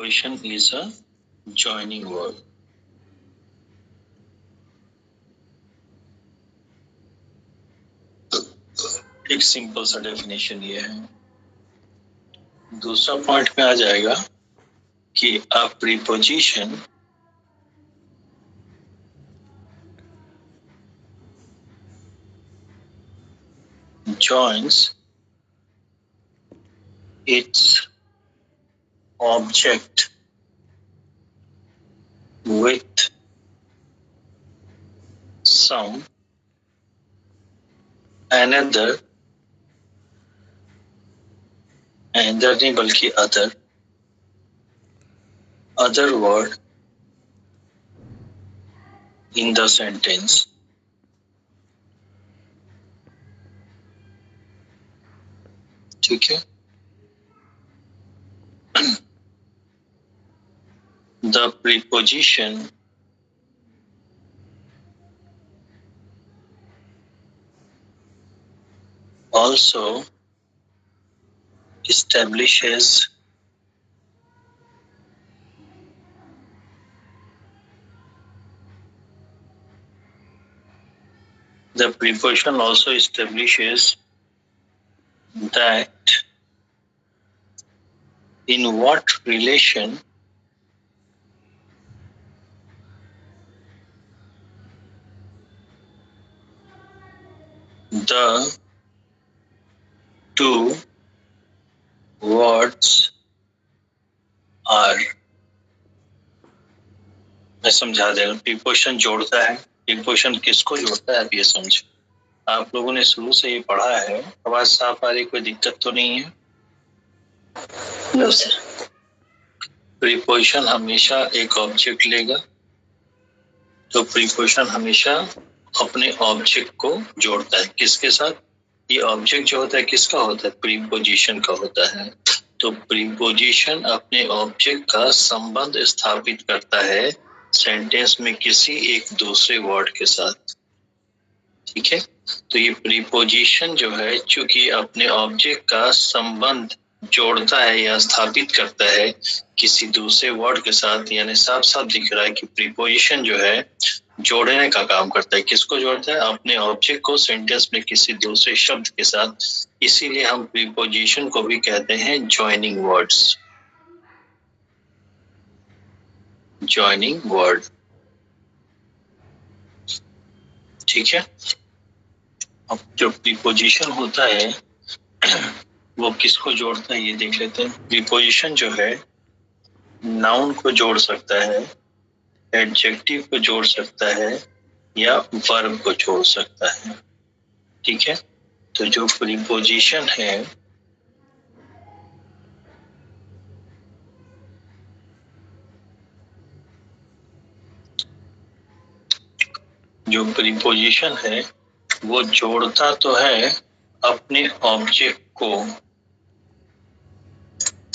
preposition is a joining word. एक simple सा definition ये है. दूसरा पॉइंट में आ जाएगा कि a preposition joins its object with some another नहीं बल्कि other word in the sentence. ठीक है. The preposition also establishes that in what relation the two words are. मैं समझा दे रहा हूँ. प्रीपोजिशन जोड़ता है. प्रीपोजिशन किसको जोड़ता है आप ये समझो. आप लोगों ने शुरू से ये पढ़ा है. आवाज साफ आ रही, कोई दिक्कत तो नहीं है? No sir. प्रीपोजिशन हमेशा एक ऑब्जेक्ट लेगा, तो प्रीपोजिशन हमेशा अपने ऑब्जेक्ट को जोड़ता है. किसके साथ? ये ऑब्जेक्ट जो होता है किसका होता है? प्रीपोजिशन का होता है. तो प्रीपोजिशन अपने ऑब्जेक्ट का संबंध स्थापित करता है सेंटेंस में किसी एक दूसरे वर्ड के साथ. ठीक है. तो ये प्रीपोजिशन जो है चूंकि अपने ऑब्जेक्ट का संबंध जोड़ता है या स्थापित करता है किसी दूसरे वर्ड के साथ, यानी साफ साफ दिख रहा है कि प्रीपोजिशन जो है जोड़ने का काम करता है. किसको जोड़ता है? अपने ऑब्जेक्ट को सेंटेंस में किसी दूसरे शब्द के साथ. इसीलिए हम प्रीपोजिशन को भी कहते हैं जॉइनिंग वर्ड्स. Joining word. ठीक है. अब जो प्रीपोजिशन होता है वो किसको जोड़ता है ये देख लेते हैं. प्रीपोजिशन जो है नाउन को जोड़ सकता है, एडजेक्टिव को जोड़ सकता है या वर्ब को जोड़ सकता है. ठीक है. तो जो प्रीपोजिशन है वो जोड़ता तो है अपने ऑब्जेक्ट को.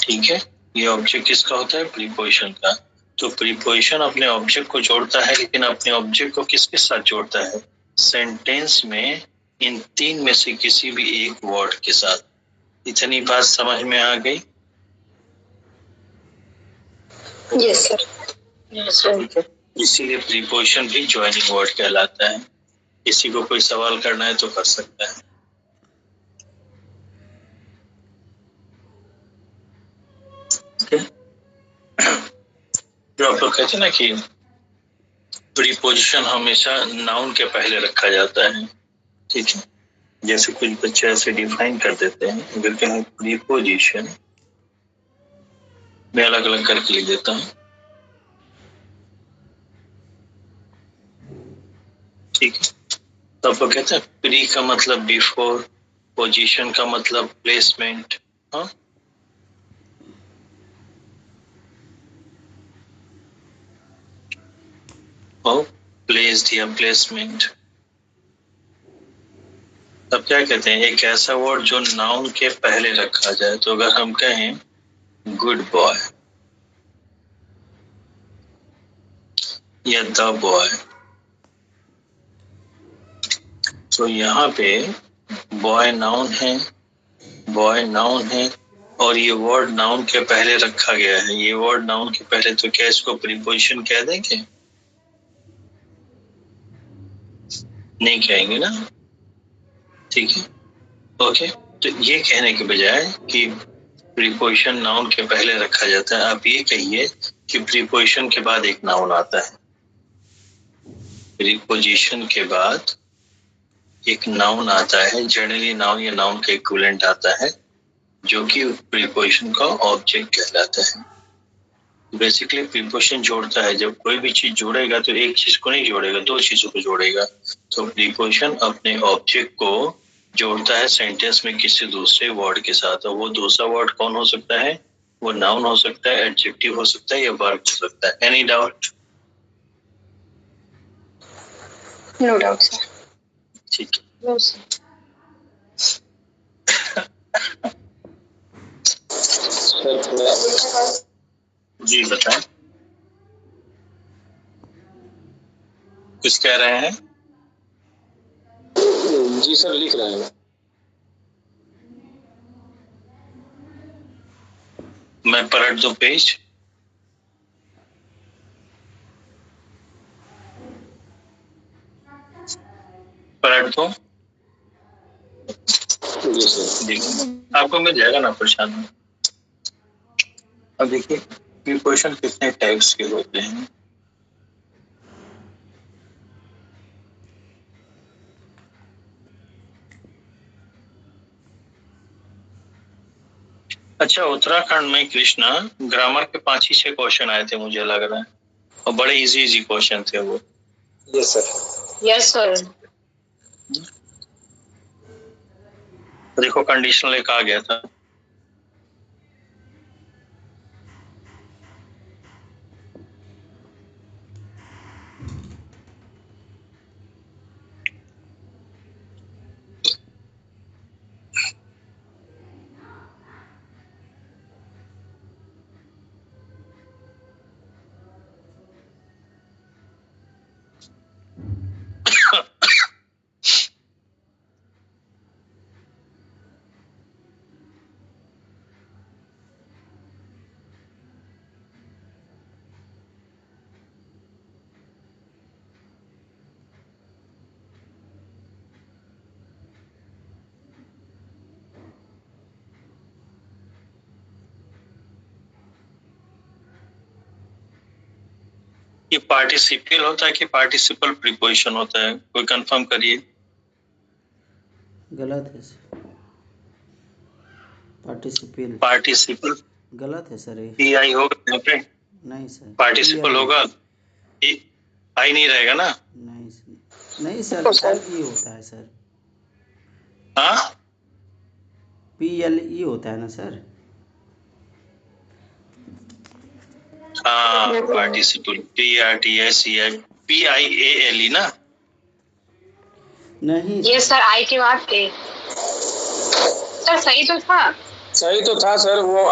ठीक है. ये ऑब्जेक्ट किसका होता है? प्रीपोजिशन का. तो प्रीपोजिशन अपने ऑब्जेक्ट को जोड़ता है, लेकिन अपने ऑब्जेक्ट को किसके साथ जोड़ता है? सेंटेंस में इन तीन में से किसी भी एक वर्ड के साथ. इतनी बात समझ में आ गई? Yes sir. ठीक है. इसीलिए प्रीपोजिशन भी जॉइनिंग वर्ड कहलाता है. किसी को कोई सवाल करना है तो कर सकता है. okay? जो आप लोग कहते हैं ना कि प्रीपोजिशन हमेशा नाउन के पहले रखा जाता है. ठीक है. जैसे कुछ बच्चे ऐसे डिफाइन कर देते हैं, अगर कहें प्रीपोजिशन, मैं अलग अलग करके लिख देता हूँ. ठीक है. तो आप लोग कहते हैं प्री का मतलब बिफोर, पोजीशन का मतलब प्लेसमेंट. हाँ, और प्लेस्ड या प्लेसमेंट. तब क्या कहते हैं? एक ऐसा वर्ड जो नाउन के पहले रखा जाए. तो अगर हम कहें गुड बॉय या द बॉय, तो यहाँ पे बॉय नाउन है, और ये वर्ड नाउन के पहले रखा गया है, ये वर्ड नाउन के पहले, तो क्या इसको प्रीपोजिशन कह देंगे? नहीं कहेंगे ना, ठीक है, ओके। तो ये कहने के बजाय कि प्रीपोजिशन नाउन के पहले रखा जाता है, आप ये कहिए कि प्रीपोजिशन के बाद एक नाउन आता है, प्रीपोजिशन के बाद एक नाउन आता है, जनरली नाउन या नाउन का इक्विवेलेंट आता है, जो कि प्रीपोजिशन का ऑब्जेक्ट कहलाता है। बेसिकली प्रीपोजिशन जोड़ता है, जब कोई भी चीज जोड़ेगा तो एक चीज को नहीं जोड़ेगा, दो चीजों को जोड़ेगा। तो प्रीपोजिशन अपने ऑब्जेक्ट को जोड़ता है सेंटेंस में किसी दूसरे वर्ड के साथ, और वो दूसरा वर्ड कौन हो सकता है? वो नाउन हो सकता है, एडजेक्टिव हो सकता है, या वर्ब हो सकता है। Any doubt? No doubt sir. ठीक है, नो सर। जी बताएं, कुछ कह रहे हैं? जी सर, लिख रहे हैं। मैं पलट दूं पेज? पलट दूं? जी सर। देखिए आपको मिल जाएगा ना, परेशान नहीं। अब देखिए प्रीपोजिशन कितने टाइप्स के होते हैं। अच्छा, उत्तराखंड में कृष्णा ग्रामर के 5 ही 6 क्वेश्चन आए थे मुझे लग रहा है, और बड़े इजी क्वेश्चन थे वो। Yes sir. Yes sir. देखो कंडीशनल एक आ गया था, ये पार्टिसिपल होता है कि पार्टिसिपल प्रीपोजिशन होता है? कोई कंफर्म करिए। गलत है सर, पार्टिसिपल। पार्टिसिपल गलत है सर ये। पीआई होगा यहाँ पे? नहीं सर, पार्टिसिपल होगा, आई नहीं रहेगा ना? नहीं सर, नहीं सर, PLE होता है सर, हाँ PLE होता है ना सर। हाँ, पार्टिसिपल PRTICIPIALE ना? नहीं ये सर आई के बाद के सर सही तो था। सही तो था सर, वो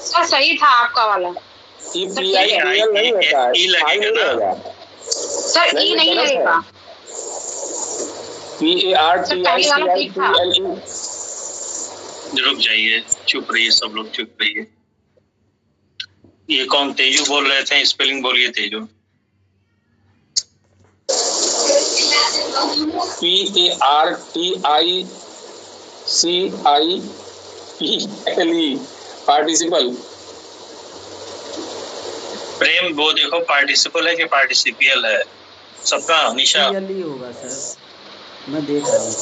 सर सही था आपका वाला। PIPL नहीं होता है, ई लगेगा ना? सर ई नहीं लगेगा। PARTICIPLE। रुक जाइए, चुप रहिए सब लोग, चुप रहिए। ये कौन तेजू बोल रहे थे? स्पेलिंग बोलिए तेजू। PARTICIPLE participle. प्रेम वो देखो पार्टिसिपल है कि पार्टिसिपियल है सबका? निशा PLE होगा सर, मैं देख रहा हूँ।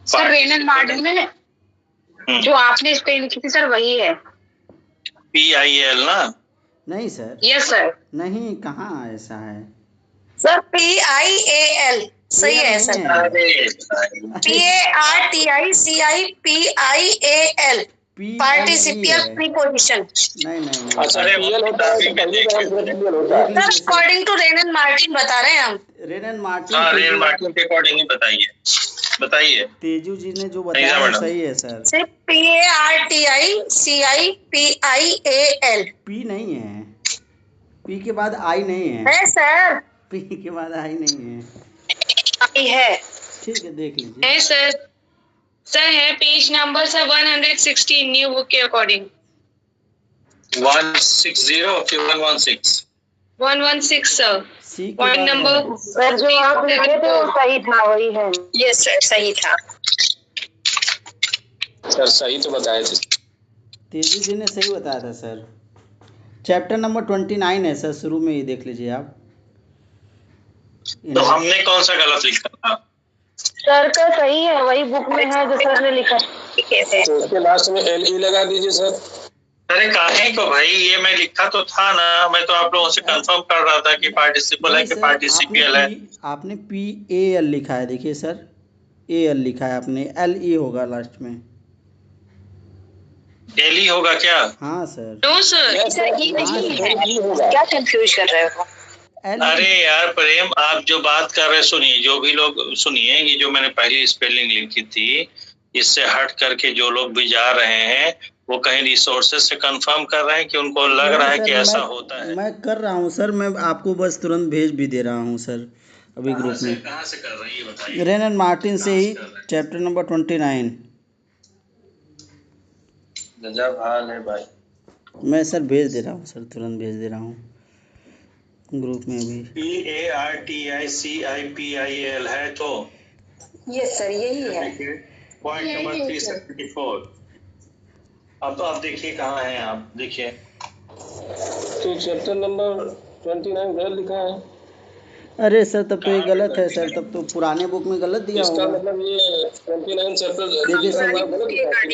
सर रेनन मार्टिन में जो आपने स्पेलिंग लिखी थी सर वही है। PIL ना? नहीं सर। Yes sir. नहीं, कहाँ ऐसा है सर PIAL सही है सर। PARTICIPIAL पार्टिसिपियल preposition. नहीं। अच्छा, PL होता है तो पहली बार PL होता है सर अकॉर्डिंग टू रेनन मार्टिन बता रहे हैं हम। रेनन मार्टिन। हाँ, रेनन मार्टिन के अकॉर्डिंग ही बताइए। तेजू जी ने जो बताया सही है सर। सिर्फ PARTICIPIAL P नहीं है, P के बाद I नहीं है। है सर। P के बाद I नहीं है। आई है। ठीक है, देख लीजिए। है सर। सर है page number sir 116 new book के अकॉर्डिंग। 160 कि 116? 116 सर। सी के पॉइंट बाद नंबर है। सर जो आप लिखे थे वो सही था, वही है। यस सर, सही था। सर सही तो बताए थे। तेजी जी ने सही बताया था सर। चैप्टर नंबर 29 है सर, शुरू में ही देख लीजिए आप। तो हमने कौन सा गलत लिखा था? सर का सही है, वही बुक में है जो सर ने लिखा है। तो उसके लास्ट में LE लगा दीजिए सर। अरे काहे को भाई, ये मैं लिखा तो था ना, मैं तो आप लोगों से कंफर्म कर रहा था कि पार्टिसिपल है कि पार्टिसिपियल है। आपने PAL लिखा है, देखिए सर, AL लिखा है आपने, LE होगा लास्ट में। डेली होगा क्या? हाँ सर। नो सर, ये नहीं है। क्या कंफ्यूज कर रहे हो? अरे यार प्रेम, आप जो बात कर रहे सुनिए, जो भी लोग सुनिए, ये जो मैंने पहली स्पेलिंग लिखी थी, इससे हट करके जो लोग भी जा रहे हैं वो कहीं रिसोर्सेज से कंफर्म कर रहे हैं कि उनको लग रहा है कि ऐसा होता है। मैं कर रहा हूँ सर, मैं आपको बस तुरंत भेज भी दे रहा हूँ सर अभी ग्रुप में। कहाँ से कर रहे हैं ये बताइए। रेन एंड मार्टिन से ही, चैप्टर नंबर 29। गजब हाल है भाई। मैं सर भेज दे रहा हूँ सर, तुरंत भेज दे रहा हूँ ग्रुप में भी। PARTICIPIL है तो यस सर, यही है। Point number 374। अब तो आप देखिए कहाँ हैं, आप देखिए। तो चैप्टर नंबर 29 गलत लिखा है। अरे सर तब तो ये गलत है सर, तब तो पुराने बुक में गलत दिया इसका होगा। मतलब ये 29 चैप्टर देखिए सर, गलत लिखा है।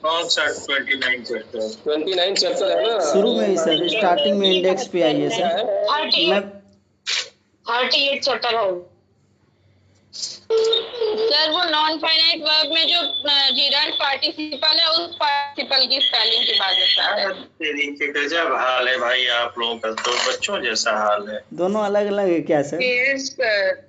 कौन सा 29 चैप्टर? 29 चैप्टर है ना, शुरू में ही सर, स्टार्टिंग में इंडेक्स पे आइए सर। मैं 38 चैप्टर है सर। वो नॉन फाइनाइट वर्ब में जो जीरांड पार्टिसिपल है, उस पार्टिसिपल की स्पेलिंग की बात करता है। तेरी के गजब हाल है भाई, आप लोगों का तो बच्चों जैसा हाल है। दोनों अलग अलग है क्या सर? Yes sir.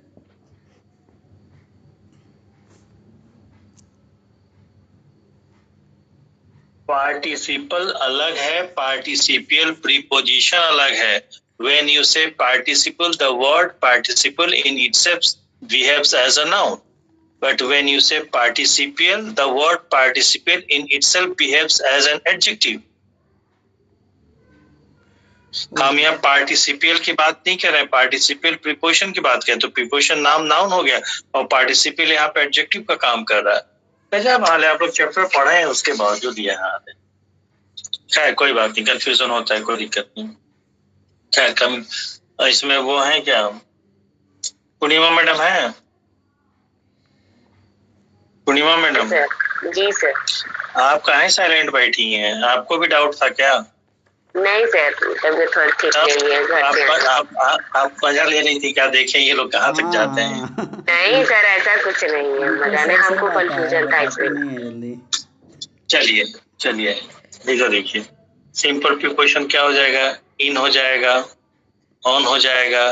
पार्टिसिपल अलग है, पार्टिसिपियल प्रीपोजिशन अलग है। When you say participle, the word participle in itself behaves as a noun. But when you say participial, the word participial in itself behaves as an adjective. हम यहाँ पार्टिसिपियल की बात नहीं कर रहे हैं, पार्टिसिपियल प्रीपोजिशन की बात करें तो प्रीपोजिशन नाउन हो गया और पार्टिसिपियल यहाँ पे एडजेक्टिव का काम कर रहा है। गजब हाल है, आप लोग चैप्टर पढ़े हैं उसके बावजूद यह हाल है। खैर कोई बात नहीं, कंफ्यूजन होता है, कोई दिक्कत नहीं। खैर कम इसमें वो है क्या, पूर्णिमा मैडम है? पूर्णिमा मैडम जी सर। आप काहे साइलेंट बैठी हैं? आपको भी डाउट था क्या? नहीं सर, तबियत थोड़ी ठीक नहीं है, घर पे। आप मजा ले रही थी क्या? देखें ये लोग कहाँ तक जाते हैं। नहीं सर, ऐसा कुछ नहीं है, मजा नहीं, हमको कंफ्यूजन था इसमें। चलिए चलिए देखिए, सिंपल प्रीपोजिशन क्या हो जाएगा? इन हो जाएगा, ऑन हो जाएगा,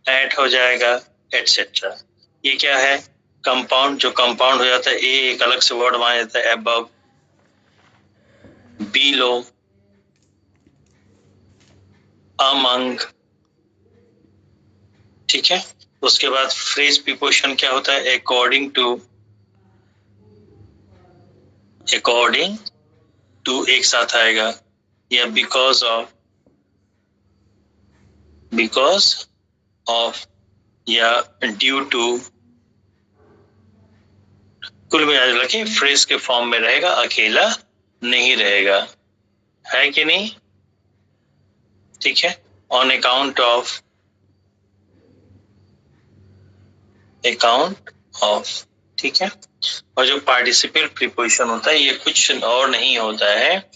एट हो जाएगा, एटसेट्रा। ये क्या है? कंपाउंड। जो कंपाउंड हो जाता है, ए एक अलग से वर्ड माना जाता है, अबव, बिलो, अमंग। ठीक है, उसके बाद फ्रेज प्रीपोजिशन क्या होता है? अकॉर्डिंग टू, अकॉर्डिंग टू एक साथ आएगा, या बिकॉज ऑफ, बिकॉज ऑफ, या ड्यू टू। कुल मिला के फ्रेज के फॉर्म में रहेगा, अकेला नहीं रहेगा, है कि नहीं? ठीक है, on account of, account of. ठीक है, और जो पार्टिसिपल प्रीपोजिशन होता है ये कुछ और नहीं होता है,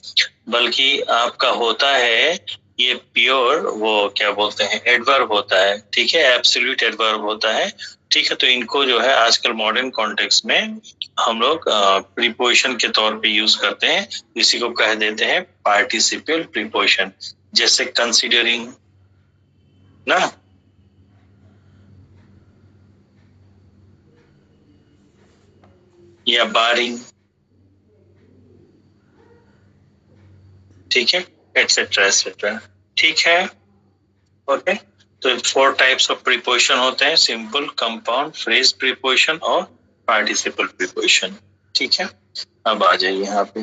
बल्कि आपका होता है ये प्योर, वो क्या बोलते हैं, एडवर्ब होता है। ठीक है, एब्सोल्यूट एडवर्ब होता है। ठीक है, तो इनको जो है आजकल मॉडर्न कॉन्टेक्स्ट में हम लोग प्रीपोजिशन के तौर पे यूज करते हैं, इसी को कह देते हैं पार्टिसिपल प्रीपोजिशन। जैसे कंसीडरिंग ना, या बारिंग। ठीक है, एटसेट्रा एटसेट्रा। ठीक है, ओके। तो 4 टाइप्स ऑफ प्रीपोजिशन होते हैं, सिंपल, कंपाउंड, फ्रेज प्रीपोजिशन और पार्टिसिपल प्रीपोजिशन। ठीक है, अब आ जाइए यहाँ पे।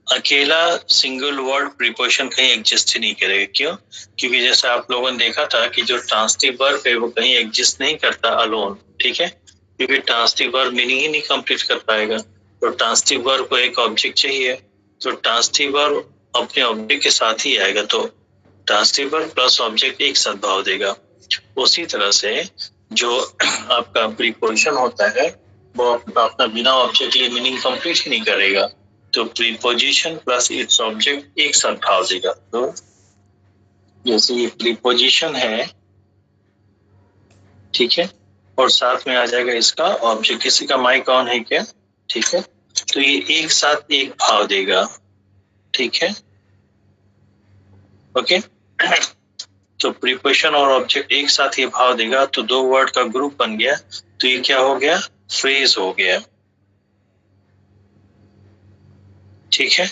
अकेला सिंगल वर्ड प्रीपोजिशन कहीं एग्जिस्ट ही नहीं करेगा। क्यों? क्योंकि जैसे आप लोगों ने देखा था कि जो ट्रांसिटिव वर्ब है वो कहीं एग्जिस्ट नहीं करता अलोन। ठीक है, क्योंकि ट्रांसिटिव वर्ब मीनिंग ही नहीं कंप्लीट कर पाएगा। तो ट्रांसिटिव वर्ब को एक ऑब्जेक्ट चाहिए, तो ट्रांसिटिव वर्ब अपने ऑब्जेक्ट के साथ ही आएगा, तो ट्रांसिटिव वर्ब प्लस ऑब्जेक्ट एक साथ भाव देगा। उसी तरह से जो आपका प्रीपोजिशन होता है वो अपना बिना ऑब्जेक्ट लिए मीनिंग कंप्लीट ही नहीं करेगा, तो प्रीपोजिशन प्लस इट्स ऑब्जेक्ट एक साथ भाव देगा। तो जैसे ये प्रीपोजिशन है, ठीक है, और साथ में आ जाएगा इसका ऑब्जेक्ट। किसी का माइक ऑन है क्या? ठीक है, तो ये एक साथ एक भाव देगा। ठीक है, ओके। तो प्रीपोजिशन और ऑब्जेक्ट एक साथ ये भाव देगा, तो दो वर्ड का ग्रुप बन गया, तो ये क्या हो गया? फ्रेज हो गया। ठीक है,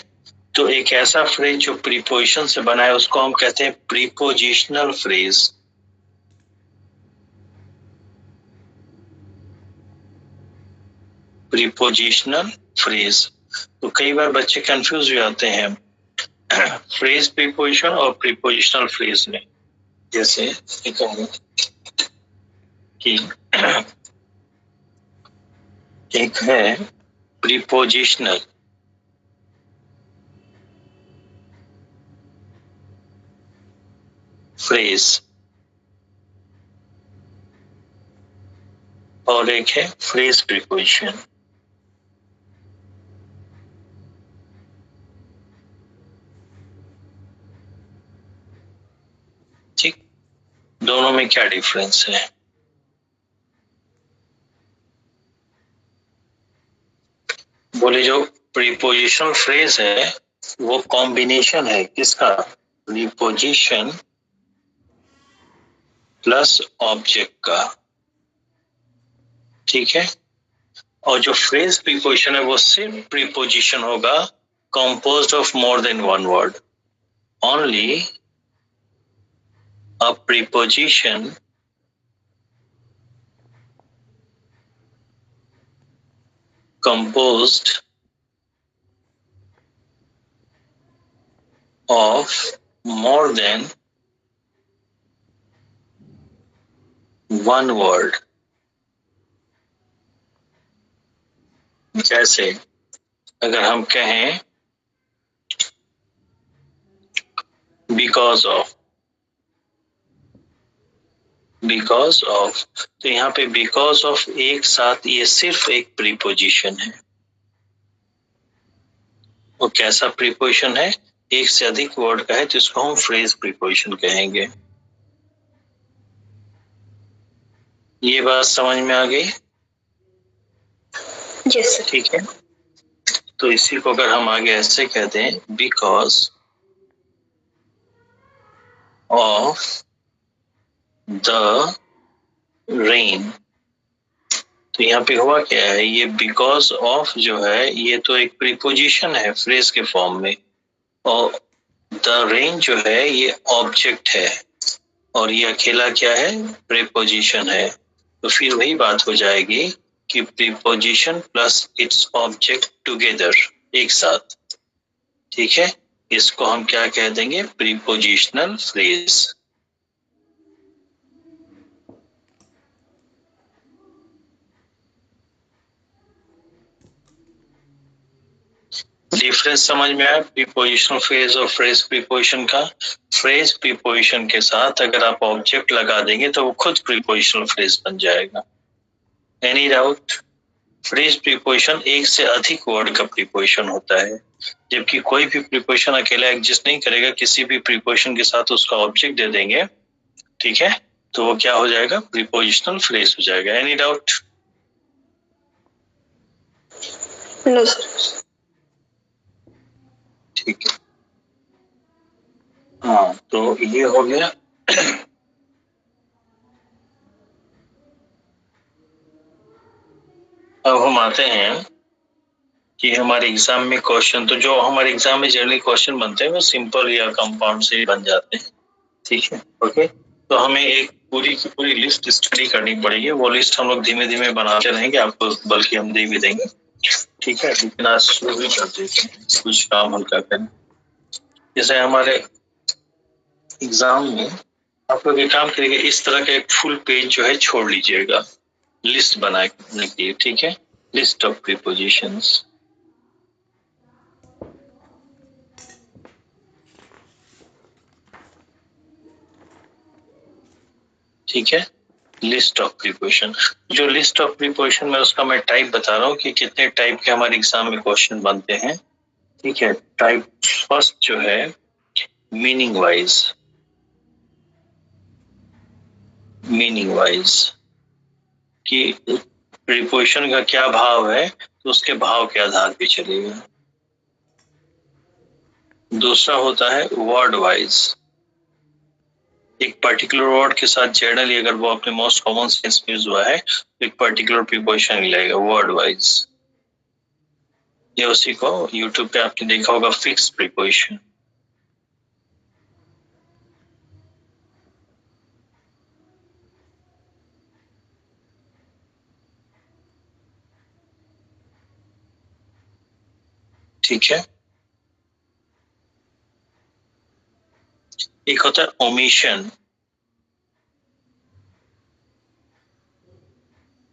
तो एक ऐसा फ्रेज जो प्रीपोजिशन से बना है उसको हम कहते हैं प्रीपोजिशनल फ्रेज। Prepositional phrase. तो कई बार बच्चे कंफ्यूज हो जाते हैं फ्रेज प्रीपोजिशन और प्रीपोजिशनल फ्रेज में। जैसे कि एक है प्रीपोजिशनल फ्रेज और एक है फ्रेज प्रीपोजिशन। ठीक, दोनों में क्या डिफरेंस है? बोले जो प्रीपोजिशनल फ्रेज है वो कॉम्बिनेशन है किसका? प्रीपोजिशन प्लस ऑब्जेक्ट का। ठीक है, और जो फ्रेज प्रीपोजिशन है वो सिर्फ प्रीपोजिशन होगा composed of more than one word. Only a preposition composed of more than one word. जैसे अगर हम कहें because of, तो यहाँ पे because of एक साथ ये सिर्फ एक प्रीपोजिशन है। वो कैसा प्रीपोजिशन है? एक से अधिक वर्ड का है, तो इसको हम फ्रेज प्रीपोजिशन कहेंगे। ये बात समझ में आ गई? Yes sir. ठीक है, तो इसी को अगर हम आगे ऐसे कहते हैं बिकॉज ऑफ द रेन, तो यहाँ पे हुआ क्या है? ये बिकॉज ऑफ जो है ये तो एक प्रीपोजिशन है फ्रेज के फॉर्म में, और द रेन जो है ये ऑब्जेक्ट है, और ये अकेला क्या है? प्रीपोजिशन है। तो फिर वही बात हो जाएगी कि preposition plus its object together, एक साथ। ठीक है, इसको हम क्या कह देंगे? Prepositional phrase. डिफरेंस समझ में आया प्रीपोजिशनल फ्रेज और फ्रेज प्रीपोजिशन का? फ्रेज प्रीपोजिशन के साथ अगर आप ऑब्जेक्ट लगा देंगे तो वो खुद प्रीपोजिशनल फ्रेज बन जाएगा। Any doubt? फ्रेज प्रीपोजिशन एक से अधिक वर्ड का प्रीपोजिशन होता है, जबकि कोई भी प्रीपोजिशन अकेला एग्जिस्ट नहीं करेगा। किसी भी प्रीपोजिशन के साथ उसका ऑब्जेक्ट दे देंगे, ठीक है, तो वो क्या हो जाएगा? प्रीपोजिशनल फ्रेज हो जाएगा। Any doubt? No sir. ठीक है, हाँ, तो ये हो गया। अब हम आते हैं कि हमारे एग्जाम में क्वेश्चन, तो जो हमारे एग्जाम में जनरली क्वेश्चन बनते हैं वो सिंपल या कंपाउंड से बन जाते हैं, ठीक है। ओके, तो हमें एक पूरी की पूरी लिस्ट स्टडी करनी पड़ेगी। वो लिस्ट हम लोग धीमे धीमे बनाते रहेंगे, आपको बल्कि हम दे भी देंगे, ठीक है। लेकिन आज शुरू भी कर देते हैं, कुछ काम हल्का करें। जैसे हमारे एग्जाम में आप लोग एक काम करिएगा, इस तरह का एक फुल पेज जो है छोड़ लीजिएगा लिस्ट बनाने के लिए, ठीक है। लिस्ट ऑफ प्रीपोजिशंस, ठीक है। लिस्ट ऑफ प्रीपोजिशन, जो लिस्ट ऑफ प्रीपोजिशन में उसका मैं टाइप बता रहा हूँ कि कितने टाइप के हमारे एग्जाम में क्वेश्चन बनते हैं, ठीक है। टाइप फर्स्ट जो है मीनिंग वाइज, मीनिंग वाइज कि प्रीपोजिशन का क्या भाव है तो उसके भाव के आधार पे चलेगा। दूसरा होता है वर्ड वाइज, एक पर्टिकुलर वर्ड के साथ जनरली अगर वो अपने मोस्ट कॉमन सेंस में यूज हुआ है तो एक पर्टिकुलर प्रीपोजिशन लगेगा वर्ड वाइज। ये उसी को यूट्यूब पे आपने देखा होगा फिक्स प्रीपोजिशन। ठीक है। एक होता है ओमिशन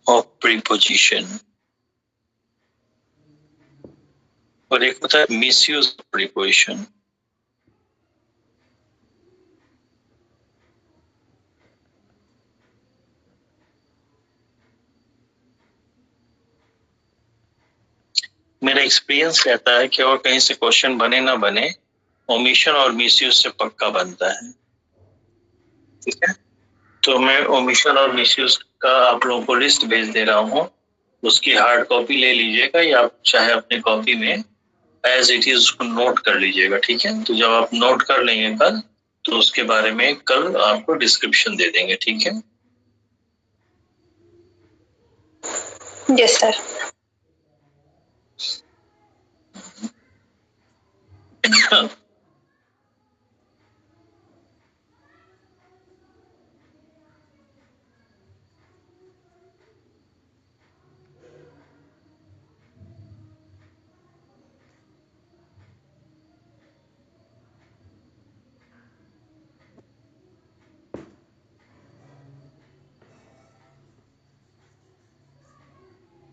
ऑफ प्रीपोजिशन और एक होता है मिसयूज ऑफ प्रीपोजिशन। मेरा एक्सपीरियंस कहता है कि और कहीं से क्वेश्चन बने ना बने, ओमिशन और मिसयूज से पक्का बनता है, ठीक है। तो मैं ओमिशन और मिसयूज का आप लोगों को लिस्ट भेज दे रहा हूँ, उसकी हार्ड कॉपी ले लीजिएगा या आप चाहे अपनी कॉपी में एज इट इज उसको नोट कर लीजिएगा, ठीक है। तो जब आप नोट कर लेंगे कल तो उसके बारे में कल आपको डिस्क्रिप्शन दे देंगे, ठीक है। Yes sir.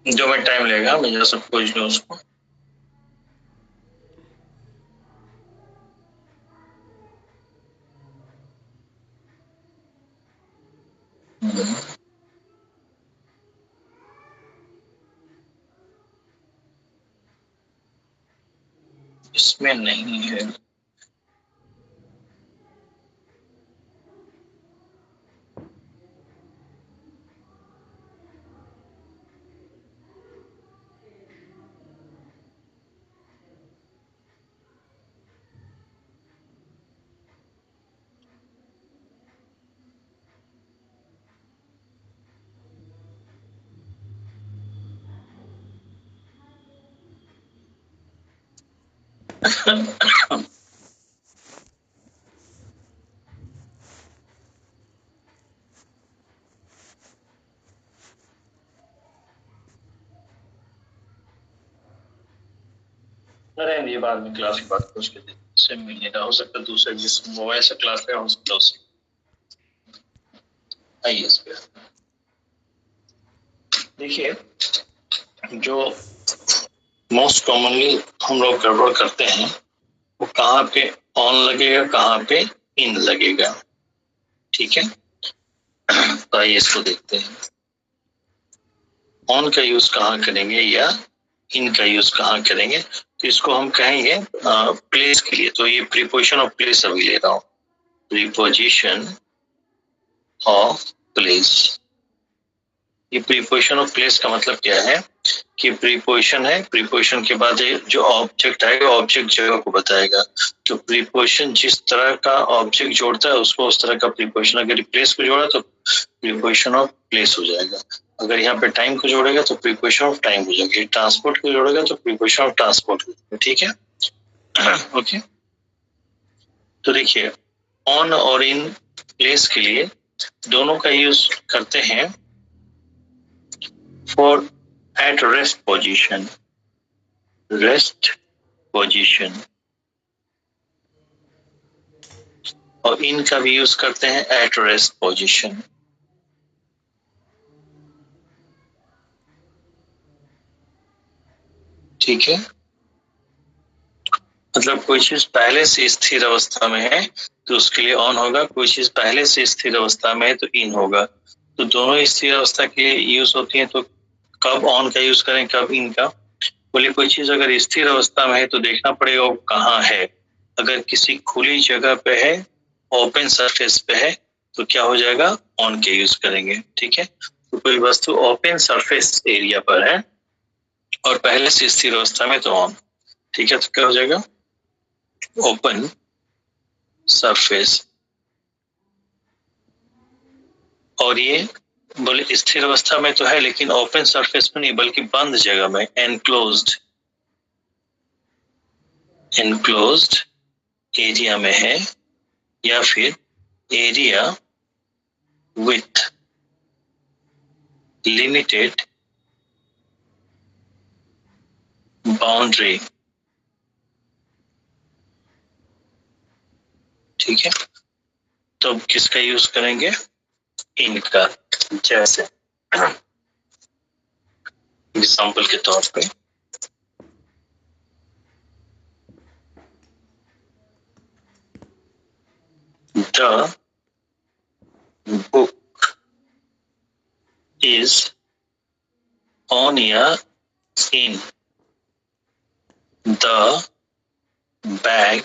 जो मैं टाइम लेगा मैं जरा सब खोज लूँ उसको। इसमें नहीं है। अरे ये बाद में क्लास की बात पूछ के से मिलेगा, हो सकता है दूसरे जिस मोबाइल से क्लास में हो सकता है उससे। आइए इस पे देखिए, जो मोस्ट कॉमनली हम लोग गड़बड़ करते हैं वो कहाँ पे ऑन लगेगा कहाँ पे इन लगेगा, ठीक है। तो आइए इसको देखते हैं, ऑन का यूज कहाँ करेंगे या इन का यूज कहाँ करेंगे। तो इसको हम कहेंगे प्लेस के लिए, तो ये प्रीपोजिशन ऑफ प्लेस अभी ले रहा हूँ, प्रीपोजिशन ऑफ प्लेस। ये प्रीपोजिशन ऑफ प्लेस का मतलब क्या है कि प्रीपोजिशन है, प्रीपोजिशन के बाद जो ऑब्जेक्ट आएगा ऑब्जेक्ट जगह को बताएगा। तो प्रीपोजिशन जिस तरह का ऑब्जेक्ट जोड़ता है उसको उस तरह का प्रीपोजिशन, अगर प्लेस को जोड़ा तो प्रीपोजिशन ऑफ प्लेस हो जाएगा। अगर यहाँ पे टाइम को जोड़ेगा तो प्रीपोजिशन ऑफ टाइम हो जाएगा, ट्रांसपोर्ट को जोड़ेगा तो प्रीपोजिशन ऑफ ट्रांसपोर्ट हो जाएगा, ठीक है। ओके, तो देखिए ऑन और इन प्लेस के लिए दोनों का यूज करते हैं for at rest position, rest position, और इन का भी यूज करते हैं एट रेस्ट पोजीशन। ठीक है, मतलब कोई चीज पहले से स्थिर अवस्था में है तो उसके लिए ऑन होगा, कोई चीज पहले से स्थिर अवस्था में है तो इन होगा। तो दोनों स्थिर अवस्था के लिए यूज होती है, तो कब ऑन का यूज करें कब इन का? बोले कोई चीज अगर स्थिर अवस्था में है तो देखना पड़ेगा वो कहाँ है। अगर किसी खुली जगह पे है, ओपन सरफेस पे है, तो क्या हो जाएगा, ऑन के यूज करेंगे। ठीक है, तो कोई वस्तु ओपन सरफेस एरिया पर है और पहले से स्थिर अवस्था में तो ऑन। ठीक है, तो क्या हो जाएगा, ओपन सरफेस। और ये बोले स्थिर अवस्था में तो है लेकिन ओपन सरफेस में नहीं बल्कि बंद जगह में, एनक्लोज्ड, एनक्लोज्ड एरिया में है, या फिर एरिया विथ लिमिटेड बाउंड्री। ठीक है, तो किसका यूज करेंगे, इनका। जैसे एग्जाम्पल के तौर पे द बुक is on या in the bag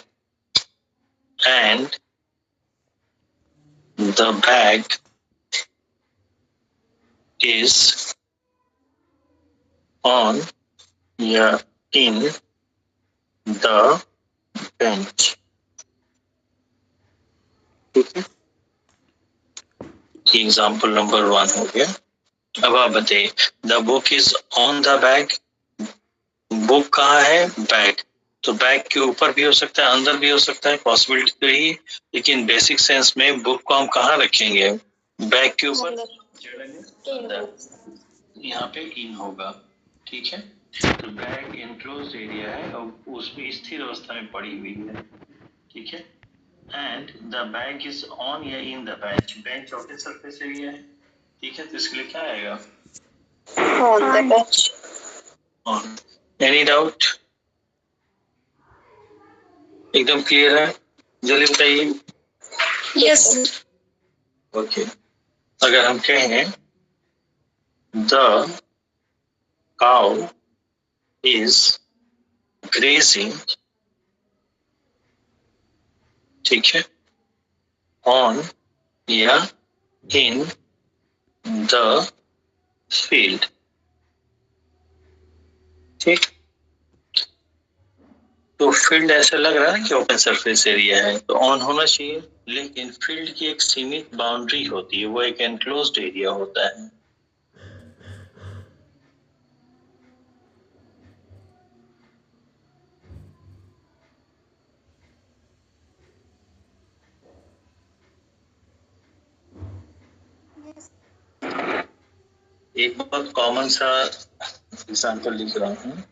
and the bag is on या in the bench। ठीक है, एग्जाम्पल नंबर 1 हो गया। अब आप बताइए, the book is on the bag, book कहाँ है, बैग। तो बैग के ऊपर भी हो सकता है, अंदर भी हो सकता है, पॉसिबिलिटी तो ही, लेकिन बेसिक सेंस में बुक को हम कहाँ रखेंगे, बैग के ऊपर, यहाँ पे इन होगा। ठीक है, तो बैग एनक्लोज्ड एरिया है और उसमें स्थिर अवस्था में पड़ी हुई है। ठीक है, and the bag is on या in the bench, bench open surface area है। ठीक है, तो इसके लिए क्या आएगा, on the bench. On. Any doubt, एकदम क्लियर है, जल्दी बताइए। यस। ओके, अगर हम कहें द काउ इज ग्रेजिंग, ठीक है, ऑन या इन द फील्ड। ठीक, तो फील्ड ऐसा लग रहा है कि ओपन सरफेस एरिया है तो ऑन होना चाहिए, लेकिन फील्ड की एक सीमित बाउंड्री होती है, वो एक एनक्लोज्ड एरिया होता है। एक बहुत कॉमन सा एग्जांपल लिख रहा हूँ,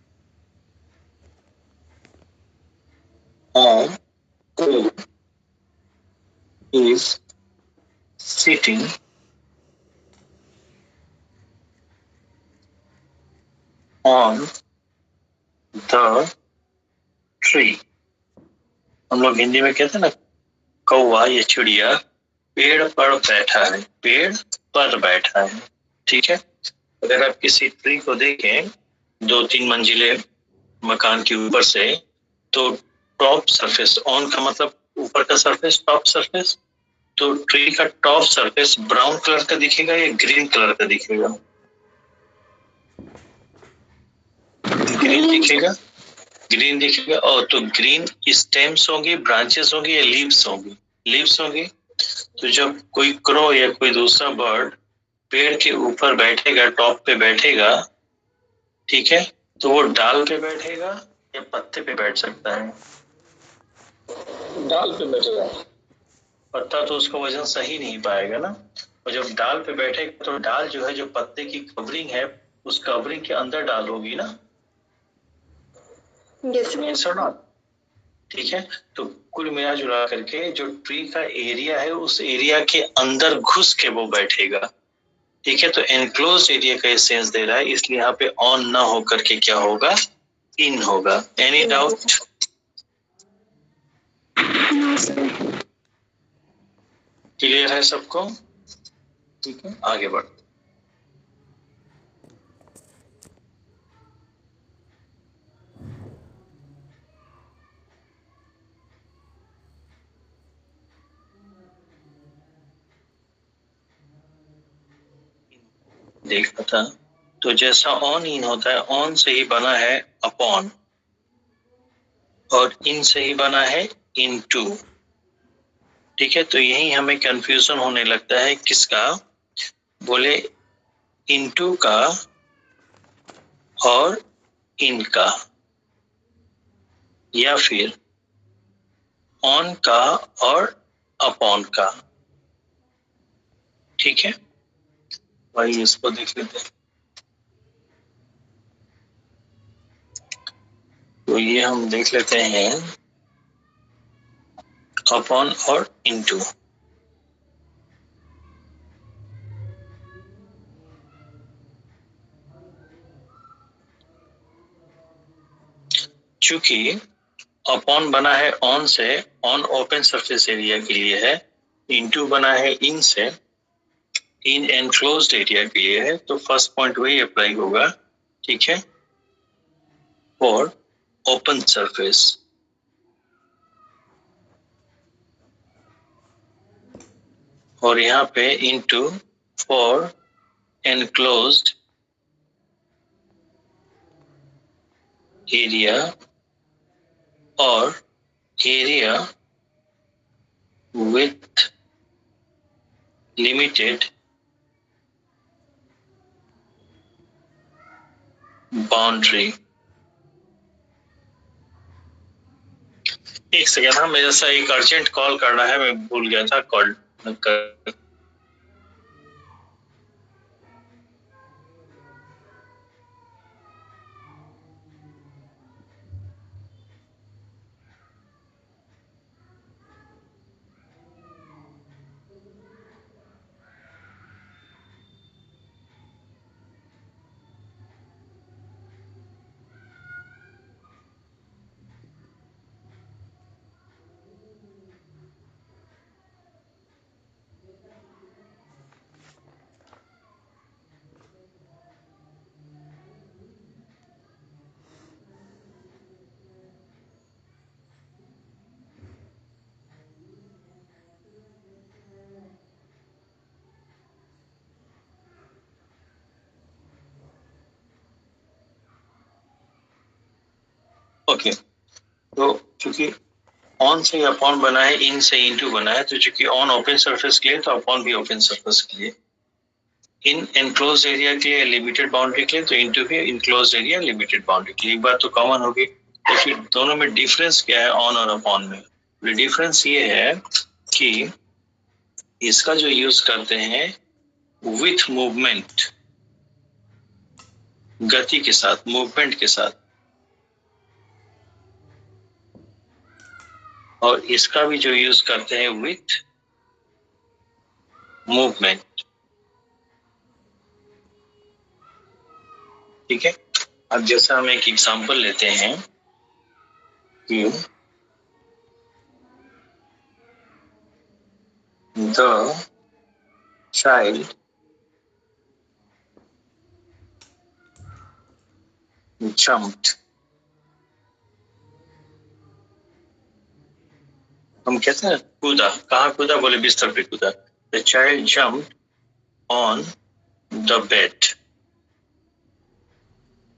who is sitting on the tree। हम लोग हिंदी में कहते हैं ना, कौवा या चिड़िया पेड़ पर बैठा है, पेड़ पर बैठा है। ठीक है, अगर आप किसी ट्री को देखें 2-3 मंजिले मकान के ऊपर से, तो टॉप सरफेस, ऑन का मतलब ऊपर का सरफेस, टॉप सरफेस, तो ट्री का टॉप सरफेस ब्राउन कलर का दिखेगा या ग्रीन कलर का दिखेगा, ग्रीन दिखेगा, ग्रीन दिखेगा। और तो ग्रीन स्टेम्स होंगी, ब्रांचेस होंगी या लीव्स होंगी, लीव्स होंगी। तो जब कोई क्रो या कोई दूसरा बर्ड पेड़ के ऊपर बैठेगा, टॉप पे बैठेगा, ठीक है, तो वो डाल पे बैठेगा या पत्ते पे बैठ सकता है? डाल पे बैठेगा। पत्ता तो उसका वजन सही नहीं पाएगा ना, और जब डाल पे बैठेगा तो डाल जो है, जो पत्ते की कवरिंग है, उस कवरिंग के अंदर डाल होगी ना। Yes or not? ठीक है, तो कुल मिला जुला करके जो ट्री का एरिया है, उस एरिया के अंदर घुस के वो बैठेगा। ठीक है, तो एनक्लोज एरिया का सेंस दे रहा है, इसलिए यहाँ पे ऑन ना हो करके क्या होगा, इन होगा। Any doubt? क्लियर है सबको? ठीक है, आगे बढ़। देखा था, तो जैसा ऑन इन होता है, ऑन से ही बना है अपॉन, और इन से ही बना है इनटू। ठीक है, तो यही हमें कंफ्यूजन होने लगता है, किसका, बोले इनटू का और इनका, या फिर ऑन का और अपॉन का। ठीक है, वही इसको देख लेते हैं। तो ये हम देख लेते हैं अपॉन और इनटू। चूंकि अपॉन बना है ऑन से, ऑन ओपन सरफेस एरिया के लिए है, इनटू बना है इन से, इन एनक्लोज्ड एरिया के लिए है, तो फर्स्ट पॉइंट वही अप्लाई होगा। ठीक है, फॉर ओपन सरफेस, और यहाँ पे इनटू फॉर एनक्लोज्ड एरिया और एरिया विथ लिमिटेड बाउंड्री। एक सेकेंड, हाँ मेरे से एक अर्जेंट कॉल करना है, मैं भूल गया था कॉल कर। ओके, तो चूंकि ऑन से अपॉन बना है, इन से इनटू बना है, तो चूंकि ऑन ओपन सरफेस के लिए, तो अपॉन भी ओपन सरफेस के लिए। इन एनक्लोज एरिया के लिए, लिमिटेड बाउंड्री के लिए, तो इनटू भी इनक्लोज एरिया लिमिटेड बाउंड्री के लिए। एक बात तो कॉमन होगी, तो फिर दोनों में डिफरेंस क्या है ऑन और अपॉन में? डिफरेंस ये है कि इसका जो यूज करते हैं विथ मूवमेंट, गति के साथ, मूवमेंट के साथ, और इसका भी जो यूज करते हैं विथ मूवमेंट। ठीक है, अब जैसे हम एक एग्जांपल लेते हैं कि द चाइल्ड jumped, हम कहते हैं कूदा, कहाँ कूदा, बोले बिस्तर पे कूदा। The child jumped on the bed।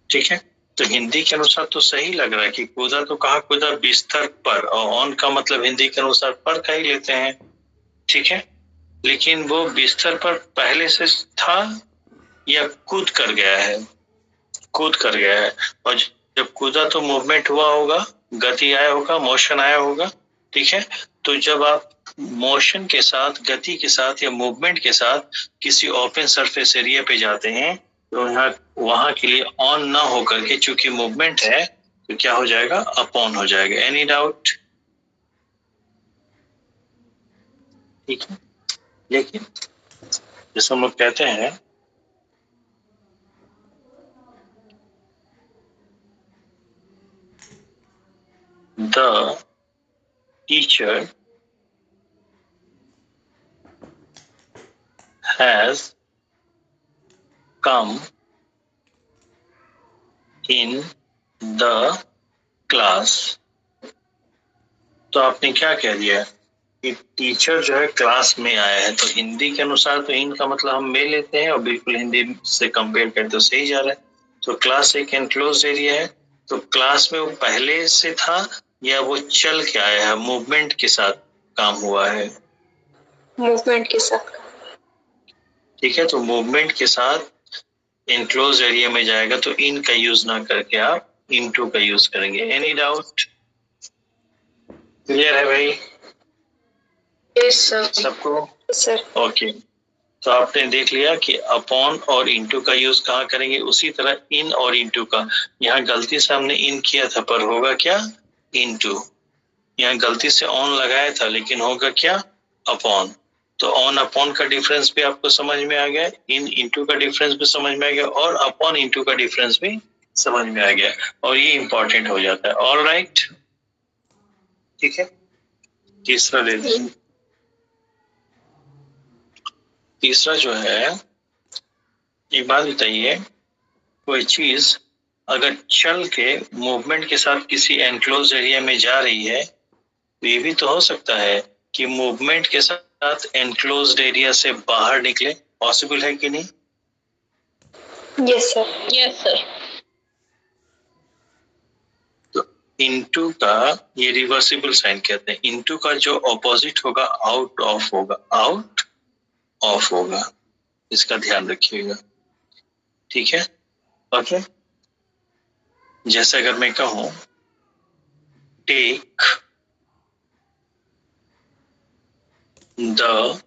ठीक है, तो हिंदी के अनुसार तो सही लग रहा है कि कूदा, तो कहाँ कूदा, बिस्तर पर, और ऑन का मतलब हिंदी के अनुसार पर का ही लेते हैं। ठीक है, लेकिन वो बिस्तर पर पहले से था या कूद कर गया है? कूद कर गया है। और जब कूदा तो मूवमेंट हुआ होगा, गति आया होगा, मोशन आया होगा। ठीक है, तो जब आप मोशन के साथ, गति के साथ या मूवमेंट के साथ किसी ओपन सरफेस एरिया पे जाते हैं तो यहाँ वहां के लिए ऑन ना होकर के, चूंकि मूवमेंट है तो क्या हो जाएगा? अपॉन हो जाएगा। Any doubt? ठीक है, लेकिन जैसे हम लोग कहते हैं the teacher has come in the class। तो आपने क्या कह दिया कि टीचर जो है क्लास में आया है। तो हिंदी के अनुसार तो इन का मतलब हम ले लेते हैं और बिल्कुल हिंदी से कंपेयर करें तो सही जा रहा है। तो क्लास एक एनक्लोज एरिया है, तो क्लास में वो पहले से था या वो चल के आया है, मूवमेंट के साथ काम हुआ है? मूवमेंट के साथ। ठीक है, तो मूवमेंट के साथ एनक्लोज एरिया में जाएगा तो इन का यूज ना करके आप इनटू का यूज करेंगे। Any doubt? क्लियर है भाई? Yes sir. सबको? सर ओके, तो आपने देख लिया कि अपॉन और इनटू का यूज कहाँ करेंगे। उसी तरह इन और इनटू का, यहाँ गलती से हमने इन किया था पर होगा क्या? इनटू। यहाँ गलती से ऑन लगाया था लेकिन होगा क्या? अपॉन। तो ऑन अपॉन का डिफरेंस भी आपको समझ में आ गया, इन इनटू का डिफरेंस भी समझ में आ गया और अपॉन इनटू का डिफरेंस भी समझ में आ गया, और ये इंपॉर्टेंट हो जाता है। ऑल राइट, ठीक है। तीसरा लेते हैं। तीसरा जो है, एक बात बताइए, कोई चीज अगर चल के मूवमेंट के साथ किसी एनक्लोज एरिया में जा रही है तो ये भी तो हो सकता है कि मूवमेंट के साथ एनक्लोज्ड एरिया से बाहर निकले। पॉसिबल है कि नहीं? Yes sir. Yes sir. तो इनटू का ये रिवर्सिबल साइन कहते हैं। इनटू का जो ऑपोजिट होगा आउट ऑफ होगा, आउट ऑफ होगा, इसका ध्यान रखिएगा। ठीक है, ओके। जैसे अगर मैं कहूं take the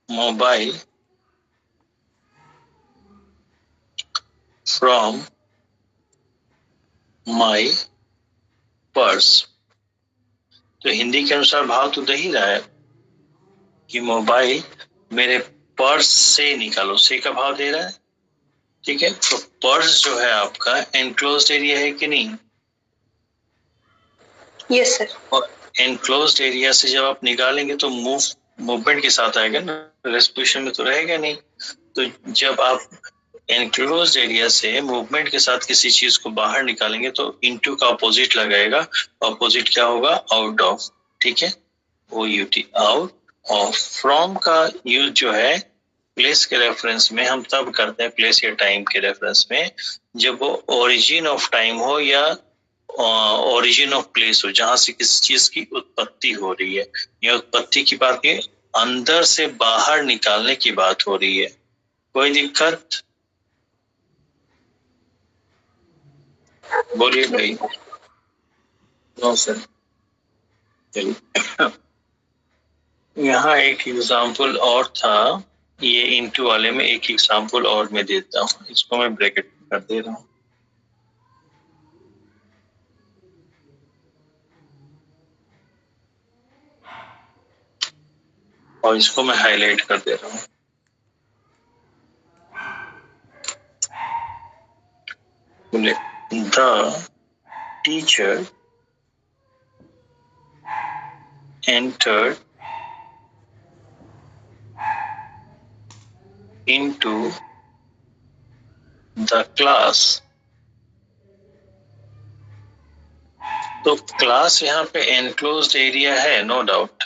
mobile from my purse, तो हिंदी के अनुसार भाव तो दे ही रहा है कि मोबाइल मेरे पर्स से निकालो, से का भाव दे रहा है। ठीक है, तो पर्स जो है आपका एनक्लोज्ड एरिया है कि नहीं? Yes sir. और एनक्लोज्ड एरिया से जब आप निकालेंगे तो मूवमेंट के साथ आएगा ना, रेस्पिरेशन में तो रहेगा नहीं। तो जब आप एनक्लोज्ड एरिया से मूवमेंट के साथ किसी चीज को बाहर निकालेंगे तो इनटू का अपोजिट लगाएगा। अपोजिट क्या होगा? Out of. ठीक है, OUT, आउट ऑफ। फ्रॉम का यूज जो है प्लेस के रेफरेंस में हम तब करते हैं, प्लेस या टाइम के रेफरेंस में, जब वो ओरिजिन ऑफ टाइम हो या ओरिजिन ऑफ प्लेस हो, जहां से किसी चीज की उत्पत्ति हो रही है या उत्पत्ति की बात है, अंदर से बाहर निकालने की बात हो रही है। कोई दिक्कत? बोलिए भाई। No sir. चलिए, यहाँ एक एग्जाम्पल और था, ये इनटू वाले में एक एग्जाम्पल और मैं देता हूँ, इसको मैं ब्रैकेट कर दे रहा हूँ और इसको मैं हाईलाइट कर दे रहा हूँ। बोले the teacher entered into the class। तो क्लास यहाँ पे एनक्लोज्ड एरिया है, नो डाउट।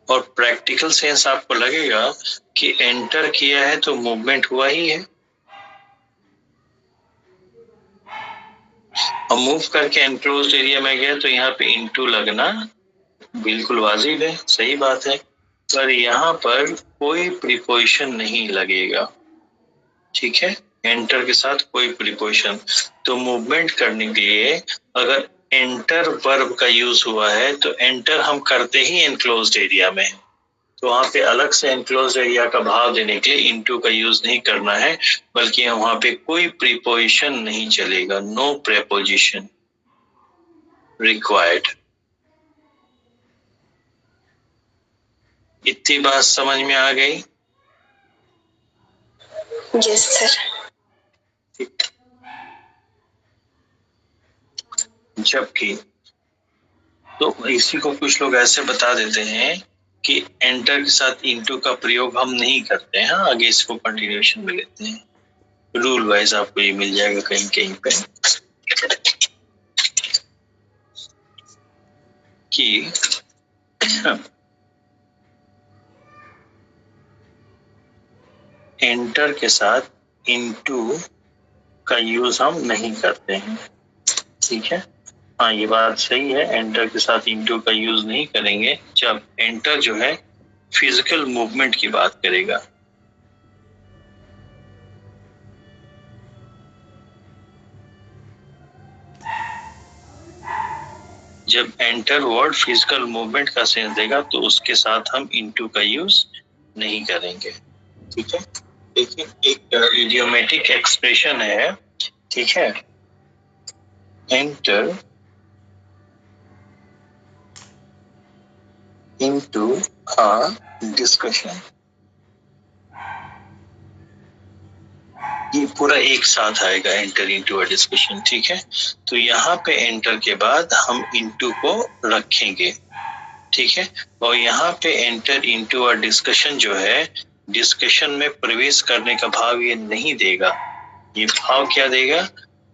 और प्रैक्टिकल सेंस आपको लगेगा कि एंटर किया है तो मूवमेंट हुआ ही है, और मूव करके एनक्लोज्ड एरिया में गया तो यहाँ पे इनटू लगना बिल्कुल वाजिब है, सही बात है, पर यहाँ पर कोई प्रीपोजिशन नहीं लगेगा, ठीक है। एंटर के साथ कोई प्रीपोजिशन, तो मूवमेंट करने के लिए अगर एंटर वर्ब का यूज हुआ है तो एंटर हम करते ही एनक्लोज्ड एरिया में, तो वहां पे अलग से एनक्लोज्ड एरिया का भाव देने के लिए इनटू का यूज नहीं करना है, बल्कि वहां पे कोई प्रीपोजिशन नहीं चलेगा, नो प्रीपोजिशन रिक्वायर्ड। इतनी बात समझ में आ गई? Yes sir. जबकि तो इसी को कुछ लोग ऐसे बता देते हैं कि एंटर के साथ इनटू का प्रयोग हम नहीं करते हैं। आगे इसको कंटिन्यूएशन में लेते हैं, रूल वाइज आपको ये मिल जाएगा कहीं कहीं पे कि एंटर के साथ इनटू का यूज हम नहीं करते हैं, ठीक है। हाँ, ये बात सही है, एंटर के साथ इनटू का यूज नहीं करेंगे जब एंटर जो है फिजिकल मूवमेंट की बात करेगा। जब एंटर वर्ड फिजिकल मूवमेंट का सेंस देगा तो उसके साथ हम इनटू का यूज नहीं करेंगे, ठीक है। लेकिन एक इडियोमेटिक एक्सप्रेशन है, ठीक है, एंटर into a discussion, ये पूरा एक साथ आएगा, एंटर इनटू अ डिस्कशन, ठीक है। तो यहाँ पे एंटर के बाद हम इनटू को रखेंगे, ठीक है, और यहाँ पे एंटर इनटू अ डिस्कशन जो है डिस्कशन में प्रवेश करने का भाव ये नहीं देगा, ये भाव क्या देगा?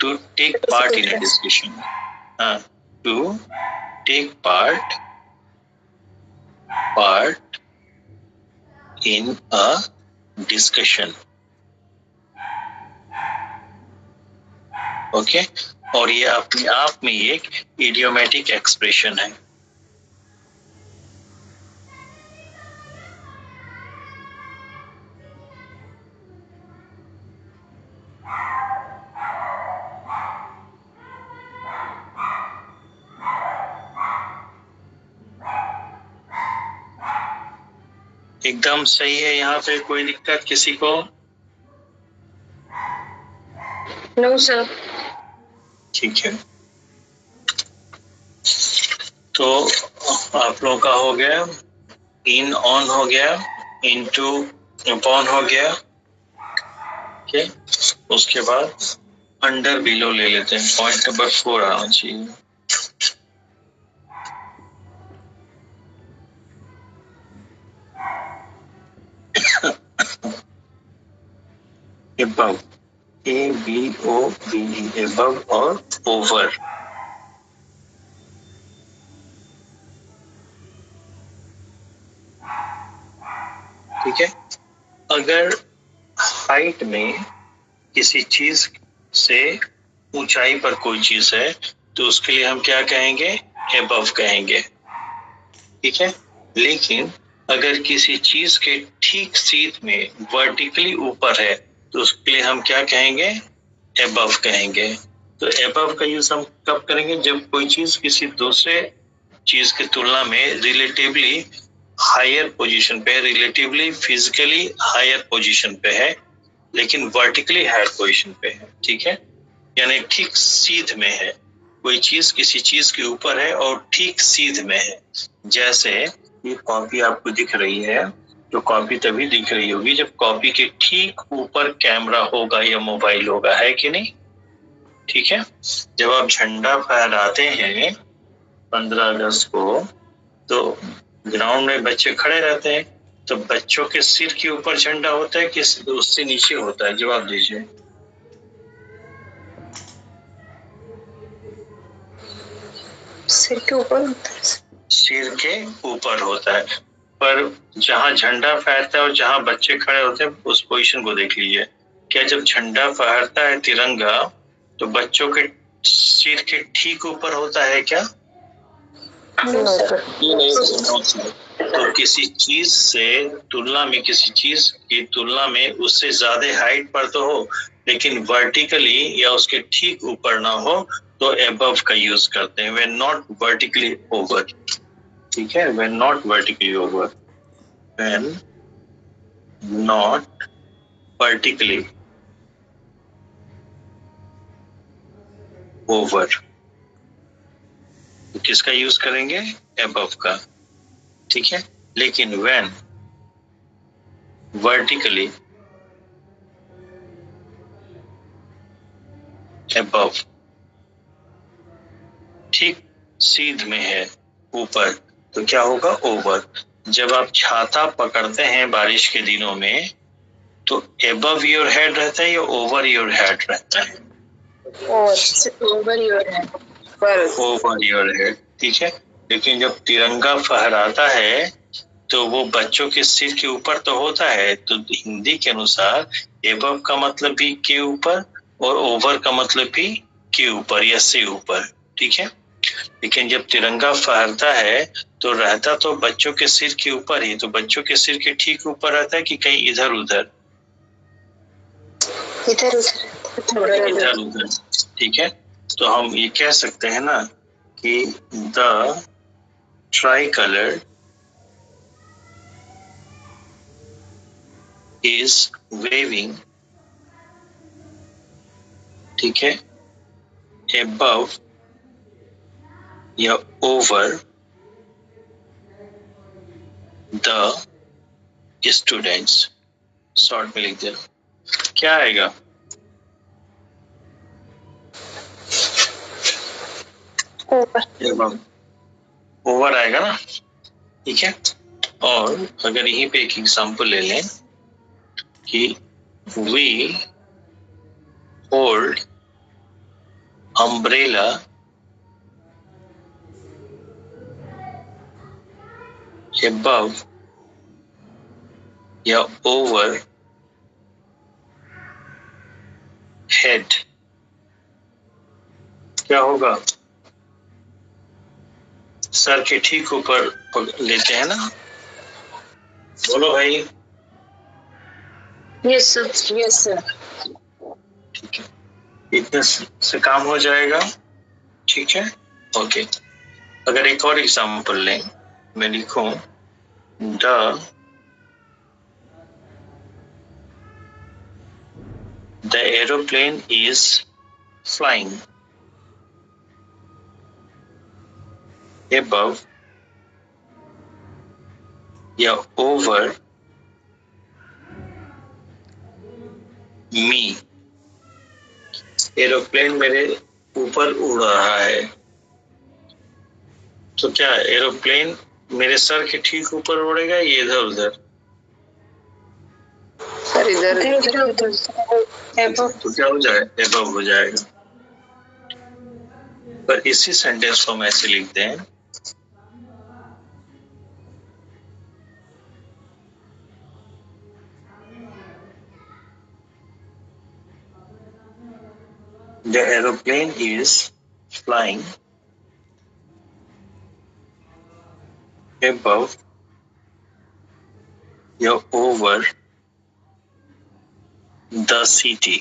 To take part in a discussion, हाँ, टू टेक पार्ट in a discussion, ओके। और ये अपने आप में एक इडियोमेटिक एक्सप्रेशन है। एकदम सही है, यहाँ पे कोई दिक्कत किसी को? No sir. ठीक है, तो आप लोगों का हो गया, इन ऑन हो गया, इनटू अपॉन हो गया, ठीक, उसके बाद अंडर बिलो ले लेते हैं, पॉइंट नंबर 4 आना चाहिए। above, A-B-O-V-E, above और over, ठीक है। अगर हाइट में किसी चीज से ऊंचाई पर कोई चीज है तो उसके लिए हम क्या कहेंगे? above कहेंगे, ठीक है। लेकिन अगर किसी चीज के ठीक सीध में वर्टिकली ऊपर है तो उसके लिए हम क्या कहेंगे? above कहेंगे। तो above का यूज हम कब करेंगे? जब कोई चीज किसी दूसरे चीज की तुलना में रिलेटिवली हायर पोजीशन पे, रिलेटिवली फिजिकली हायर पोजीशन पे है, लेकिन वर्टिकली हायर पोजीशन पे है, ठीक है, यानी ठीक सीध में है। कोई चीज किसी चीज के ऊपर है और ठीक सीध में है। जैसे ये कॉपी आपको दिख रही है, तो कॉपी तभी दिख रही होगी जब कॉपी के ठीक ऊपर कैमरा होगा या मोबाइल होगा, है कि नहीं? ठीक है। जब आप झंडा फहराते हैं 15 अगस्त को, तो ग्राउंड में बच्चे खड़े रहते हैं, तो बच्चों के सिर के ऊपर झंडा होता है कि उससे नीचे होता है? जवाब दीजिए। सिर के ऊपर होता है। सिर के ऊपर होता है, पर जहाँ झंडा फहरता है और जहाँ बच्चे खड़े होते हैं उस पोजीशन को देख लीजिए। क्या जब झंडा फहरता है तिरंगा तो बच्चों के सिर के ठीक ऊपर होता है क्या? तो किसी चीज से तुलना में, किसी चीज की तुलना में उससे ज्यादा हाइट पर तो हो, लेकिन वर्टिकली या उसके ठीक ऊपर ना हो, तो एबव का यूज करते हैं। व्हेन नॉट वर्टिकली ओवर, ठीक है, when not vertically over, when not vertically over, तो किसका यूज करेंगे? एबव का, ठीक है। लेकिन व्हेन वर्टिकली एबव, ठीक सीध में है ऊपर, तो क्या होगा? ओवर। जब आप छाता पकड़ते हैं बारिश के दिनों में, तो एबव योर हेड रहता है या ओवर योर हेड रहता है? Over your head. Over your head, ठीक है। लेकिन जब तिरंगा फहराता है तो वो बच्चों के सिर के ऊपर तो होता है, तो हिंदी के अनुसार एबव का मतलब भी के ऊपर और ओवर का मतलब भी के ऊपर या से ऊपर, ठीक है। लेकिन जब तिरंगा फहरता है तो रहता तो बच्चों के सिर के ऊपर ही, तो बच्चों के सिर के ठीक ऊपर रहता है कि कहीं इधर उधर? इधर उधर, ठीक है। तो हम ये कह सकते हैं ना कि the try colour is waving, ठीक है, above या over the students। शॉर्ट में लिख दे, क्या आएगा? ओवर आएगा ना, ठीक है। और अगर यहीं पे एक एग्जांपल ले लें कि we hold umbrella above या over head, क्या होगा? सर के ठीक ऊपर लेते हैं ना, बोलो भाई। Yes sir, yes sir. ठीक है, इतने से काम हो जाएगा, ठीक है, ओके। अगर एक और एग्जांपल लें, मैं लिखूं the aeroplane is flying above या over me, एरोप्लेन मेरे ऊपर उड़ रहा है, तो क्या एरोप्लेन मेरे सर के ठीक ऊपर उड़ेगा या इधर उधर? सर इधर तो क्या हो जाएगा? एबव हो जाएगा। पर इसी सेंटेंस को हम ऐसे लिखते हैं, the aeroplane is flying above या over the city,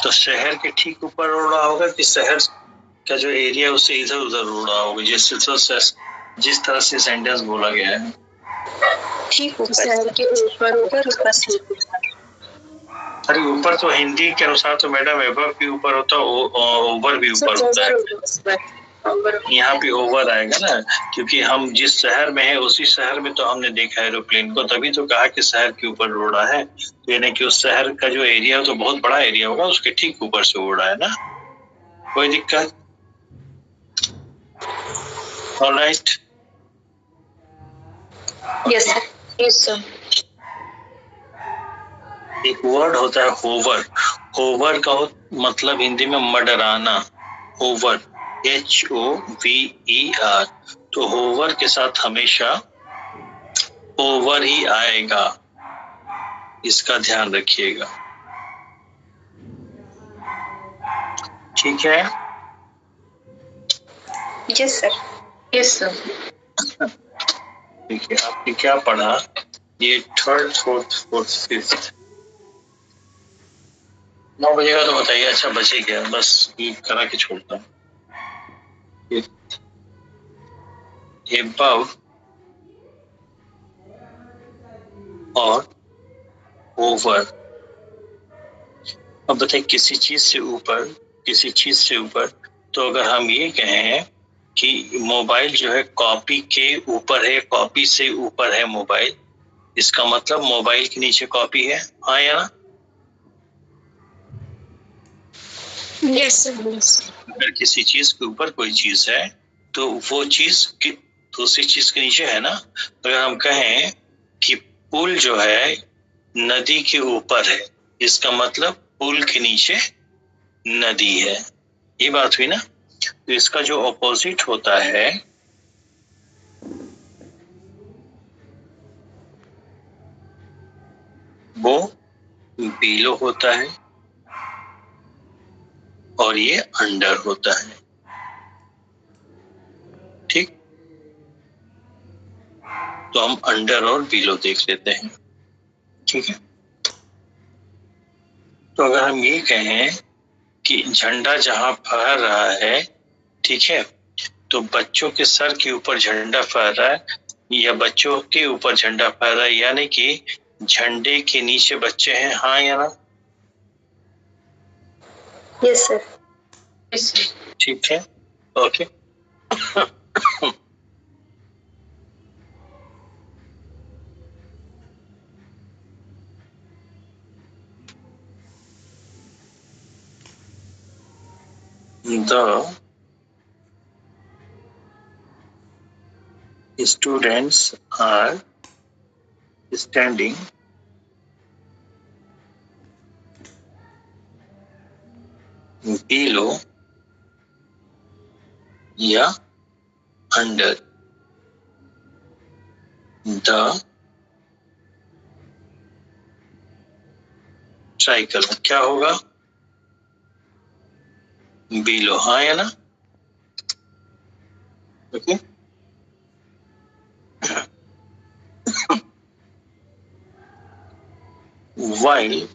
तो शहर के ठीक ऊपर उड़ रहा होगा कि शहर का जो एरिया उससे इधर उधर उड़ रहा होगा? जिस तरह से सेंटेंस बोला गया है, ठीक ऊपर, शहर के ऊपर ऊपर अरे ऊपर तो हिंदी के अनुसार तो मैडम एबव भी ऊपर होता है, ओवर भी ऊपर होता है। यहाँ पे ओवर आएगा ना, क्योंकि हम जिस शहर में है उसी शहर में तो हमने देखा एरोप्लेन को, तभी तो कहा कि शहर के ऊपर उड़ रहा है। तो यानी कि उस शहर का जो एरिया है तो बहुत बड़ा एरिया होगा, उसके ठीक ऊपर से उड़ रहा है ना, कोई दिक्कत? Alright, yes sir, yes sir. एक वर्ड होता है होवर, होवर का मतलब हिंदी में मडराना, होवर, HOVER, तो होवर के साथ हमेशा ओवर ही आएगा, इसका ध्यान रखिएगा, ठीक है। Yes sir. Yes sir. देखिए आपने क्या पढ़ा, ये थर्ड फोर्थ फिफ्थ 9 बजेगा तो बताइए। अच्छा बचे क्या, बस ये करा के छोड़ता हूँ। above और ओवर। अब बताइए किसी चीज से ऊपर, किसी चीज से ऊपर, तो अगर हम ये कहें कि मोबाइल जो है कॉपी के ऊपर है, कॉपी से ऊपर है मोबाइल, इसका मतलब मोबाइल के नीचे कॉपी है, हाँ या ना? Yes sir. अगर किसी चीज के ऊपर कोई चीज है तो वो चीज दूसरी चीज के नीचे है ना। अगर हम कहें कि पुल जो है नदी के ऊपर है, इसका मतलब पुल के नीचे नदी है, ये बात हुई ना। तो इसका जो ऑपोजिट होता है वो बिलो होता है और ये अंडर होता है। ठीक, तो हम अंडर और बिलो देख लेते हैं। ठीक है, तो अगर हम ये कहें कि झंडा जहां फहर रहा है, ठीक है, तो बच्चों के सर के ऊपर झंडा फहर रहा है या बच्चों के ऊपर झंडा फहर रहा है, यानी कि झंडे के नीचे बच्चे हैं, हाँ या ना? Yes sir. Yes sir. ठीक है, okay. The students are standing below या अंडर द ट्राइकलर। क्या होगा? बिलो, हाँ या ना? Okay. While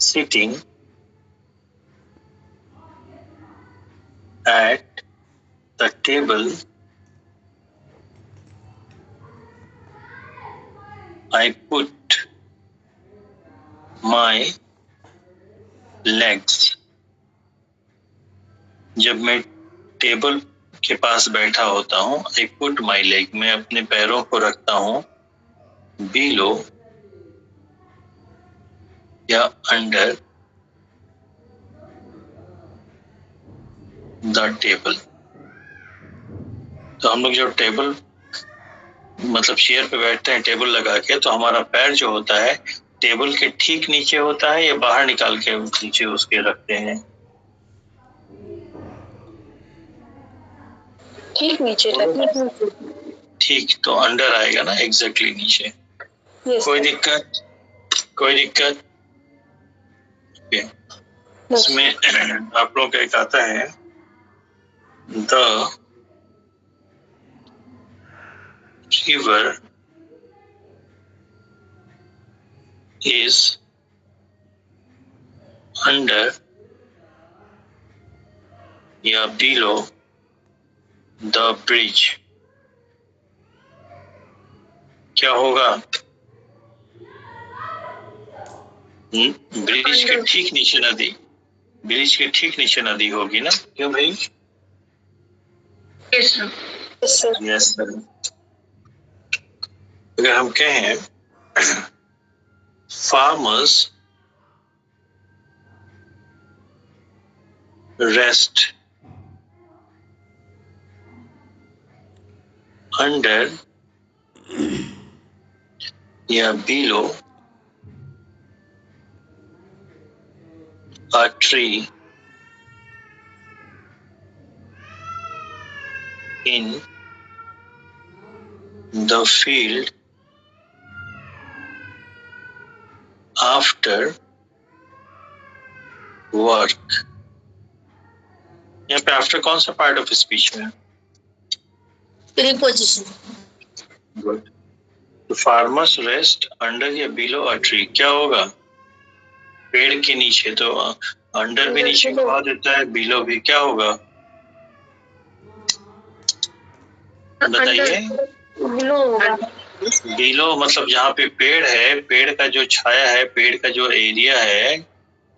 sitting at the table, I put my legs। जब मैं टेबल के पास बैठा होता हूँ, I put my leg, मैं अपने पैरों को रखता हूँ below या अंडर द टेबल। तो हम लोग जब टेबल मतलब चेयर पे बैठते हैं टेबल लगा के, तो हमारा पैर जो होता है टेबल के ठीक नीचे होता है या बाहर निकाल के नीचे उसके रखते हैं? ठीक नीचे रखना। ठीक, तो अंडर आएगा ना, एग्जैक्टली नीचे। कोई दिक्कत? कोई दिक्कत? इसमें आप लोग का एक आता है द रिवर इज अंडर या बिलो द ब्रिज। क्या होगा? ब्रिज के ठीक नीचे नदी, ब्रिज के ठीक नीचे नदी होगी ना, क्यों भाई? Yes sir. Yes sir. अगर हम कहें फार्मर्स रेस्ट अंडर या below a tree in the field after work। यहाँ पे आफ्टर कौन सा पार्ट ऑफ स्पीच में? प्रीपोजिशन। गुड। तो फार्मर्स रेस्ट अंडर या बिलो अ ट्री, क्या होगा? पेड़ के नीचे। तो अंडर भी नीचे कहा देता है, बिलो भी, क्या होगा? बताइए। बिलो मतलब जहाँ पे पेड़ है, पेड़ का जो छाया है, पेड़ का जो एरिया है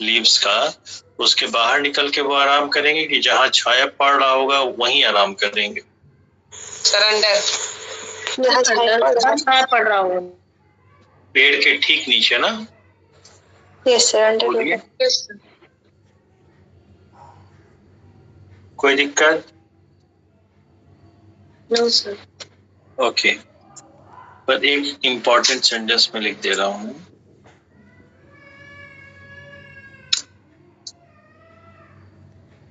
लीव्स का, उसके बाहर निकल के वो आराम करेंगे कि जहाँ छाया पड़ रहा होगा वहीं आराम करेंगे? सरेंडर पढ़ रहा हूँ। पेड़ के ठीक नीचे ना? Yes sir. बोलिए। कोई दिक्कत? No sir. ओके, पर एक इम्पोर्टेंट सेंटेंस में लिख दे रहा हूँ।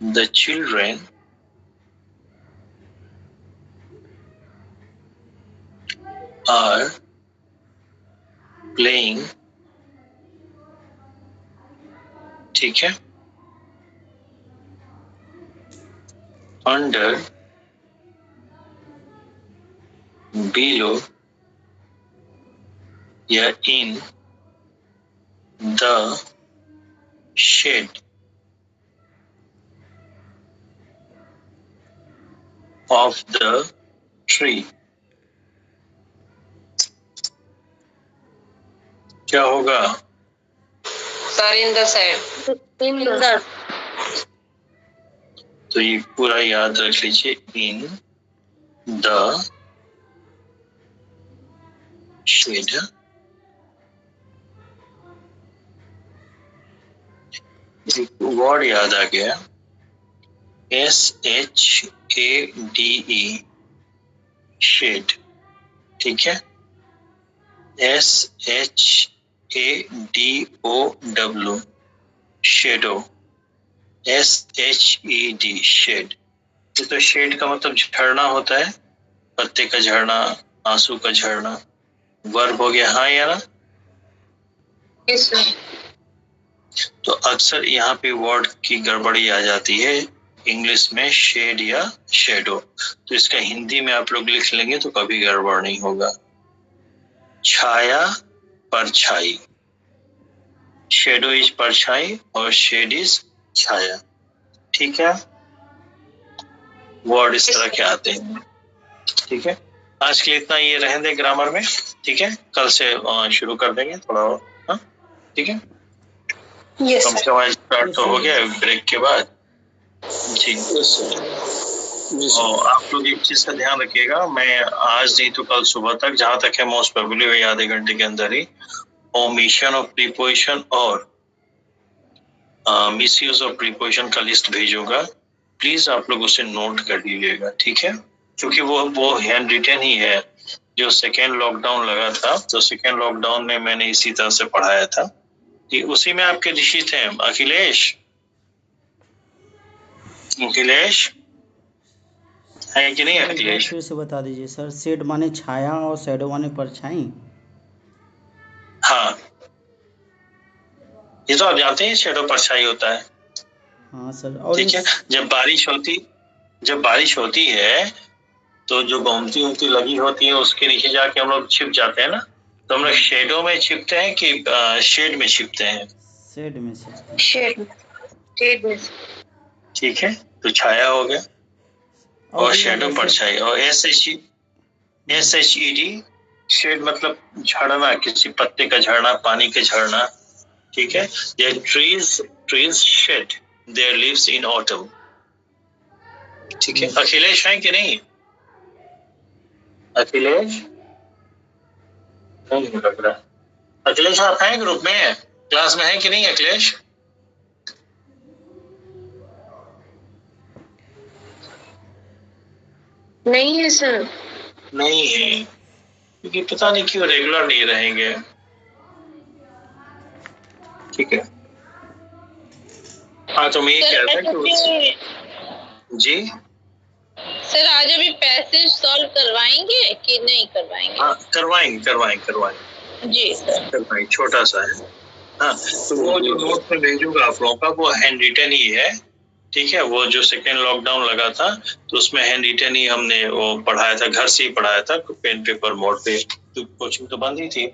The children are playing, ठीक है, under, below या in the shade of the tree। क्या होगा? Sir in the side. तो ये पूरा याद रख लीजिए, इन द शेड। एक वर्ड याद आ गया, SHADE, शेड, ठीक है। SHADOW, shadow, SHED, shed. तो शेड का मतलब झरना होता है, पत्ते का झरना, आंसू का झरना। वर्ब हो गया, हाँ या ना? Yes sir. तो अक्सर यहाँ पे वर्ड की गड़बड़ी आ जाती है इंग्लिश में, शेड या शेडो। तो इसका हिंदी में आप लोग लिख लेंगे तो कभी गड़बड़ नहीं होगा। छाया, परछाई। शेडो इज परछाई और शेड इज छाया, ठीक है। वर्ड इस तरह के आते हैं, ठीक है। आज के लिए इतना ये रहने दे ग्रामर में, ठीक है। कल से शुरू कर देंगे थोड़ा और, हाँ ठीक है। यस कम से कम स्टार्ट तो हो गया ब्रेक के बाद जी। और आप लोग एक चीज का ध्यान रखिएगा, मैं आज नहीं तो कल सुबह तक, जहां तक है मोस्ट प्रोबेबली वही आधे घंटे के अंदर ही ओमिशन ऑफ प्रीपोजिशन और मिसयूज ऑफ प्रीपोजिशन का लिस्ट भेजूंगा। प्लीज आप लोग उसे नोट कर लीजिएगा, ठीक है। क्योंकि वो हैंड रिटन ही है। जो सेकेंड लॉकडाउन लगा था, तो सेकेंड लॉकडाउन में मैंने इसी तरह से पढ़ाया था कि उसी में आपके ऋषि थे। अखिलेश, अखिलेश है कि नहीं? अखिलेश फिर से बता दीजिए सर। शेड माने छाया और शैडो माने परछाई। हाँ, ये तो आप जानते हैं, शेडो परछाई होता है। हाँ सर। और ठीक है, जब बारिश होती है तो जो गोमती उमती लगी होती है उसके नीचे जाके हम लोग छिप जाते हैं ना। तो हम लोग शेडो में छिपते हैं कि शेड में छिपते हैं? शेड में से। शेड में। ठीक है, तो छाया हो गया और शेडो परछाई। और SHED, शेड मतलब झड़ना, किसी पत्ते का झड़ना, पानी का झड़ना, ठीक है। Trees shade there leaves in autumn, ठीक है। अखिलेश है कि नहीं? अखिलेश नहीं लग रहा। अखिलेश आप हैं ग्रुप में, क्लास में है कि नहीं अखिलेश? नहीं है सर। नहीं है, क्योंकि पता नहीं क्यों रेगुलर नहीं रहेंगे, ठीक है। हाँ, तो मैं ये कह रहा था कि जी सर आज अभी पैसेज सॉल्व करवाएंगे कि नहीं करवाएंगे? हाँ, करवाएंगे जी सर। करवाएंगे, छोटा सा है। हाँ, तो वो जो नोट में भेजूंगा आप लोगों का, वो हैंड रिटन ही है, ठीक है। वो जो सेकेंड लॉकडाउन लगा था तो उसमें हैंड रिटन ही हमने वो पढ़ाया था, घर से ही पढ़ाया था, पेन पेपर मोड पे। तो कोचिंग तो बंद ही थी,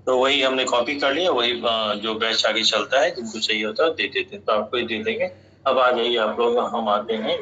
तो वही हमने कॉपी कर लिया, वही जो बैच आगे चलता है जिनको चाहिए होता है दे देते हैं। तो आपको ही दे देंगे। अब आ जाइए आप लोग, हम आते हैं।